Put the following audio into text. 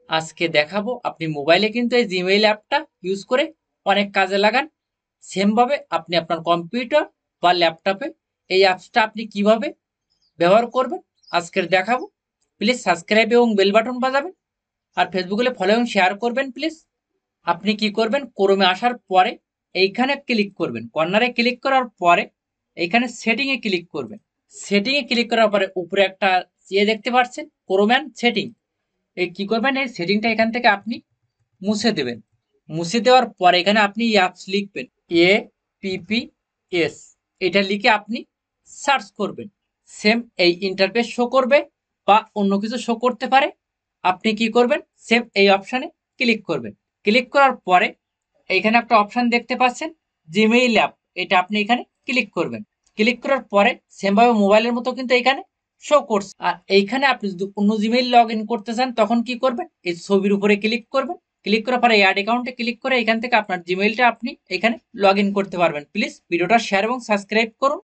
আজকে দেখাবো আপনি মোবাইলে কিন্তু এই জিমেইল অ্যাপটা ইউজ করে অনেক কাজে লাগান। সেম ভাবে আপনি আপনার কম্পিউটার বা ল্যাপটপে এই অ্যাপসটা আপনি কিভাবে ব্যবহার করবেন আজকের দেখাবো। প্লিজ সাবস্ক্রাইব এবং বেল বাটন বাজাবেন, আর ফেসবুকে ফলো এবং শেয়ার করবেন প্লিজ। আপনি কি করবেন, ক্রোমে আসার পরে এইখানে ক্লিক করবেন, কর্নারে ক্লিক করার পরে এইখানে সেটিং এ ক্লিক করবেন। সেটিং এ ক্লিক করার পরে উপরে একটা দেখতে পাচ্ছেন ক্রোম্যান সেটিং। এই কি করবেন, এই সেটিংটা এখান থেকে আপনি মুছে দেবেন। মুছে দেওয়ার পরে এখানে আপনি অ্যাপস লিখবেন, APPS, এটা লিখে আপনি সার্চ করবেন। সেম এই ইন্টারফেস শো করবে বা অন্য কিছু শো করতে পারে। আপনি কি করবেন, সেম এই অপশানে ক্লিক করবেন। ক্লিক করার পরে এইখানে একটা অপশান দেখতে পাচ্ছেন জিমেইল অ্যাপ, এটা আপনি এখানে ক্লিক করবেন। ক্লিক করার পরে সেমভাবে মোবাইলের মতো কিন্তু এখানে শো করছে। আর এইখানে আপনি যদি অন্য জিমেইল লগ ইন করতে চান তখন কি করবেন, এই ছবির উপরে ক্লিক করবেন। ক্লিক করার পরে অ্যাড অ্যাকাউন্টে ক্লিক করে এখান থেকে আপনার জিমেইলটা আপনি এখানে লগ ইন করতে পারবেন। প্লিজ ভিডিওটা শেয়ার এবং সাবস্ক্রাইব করুন।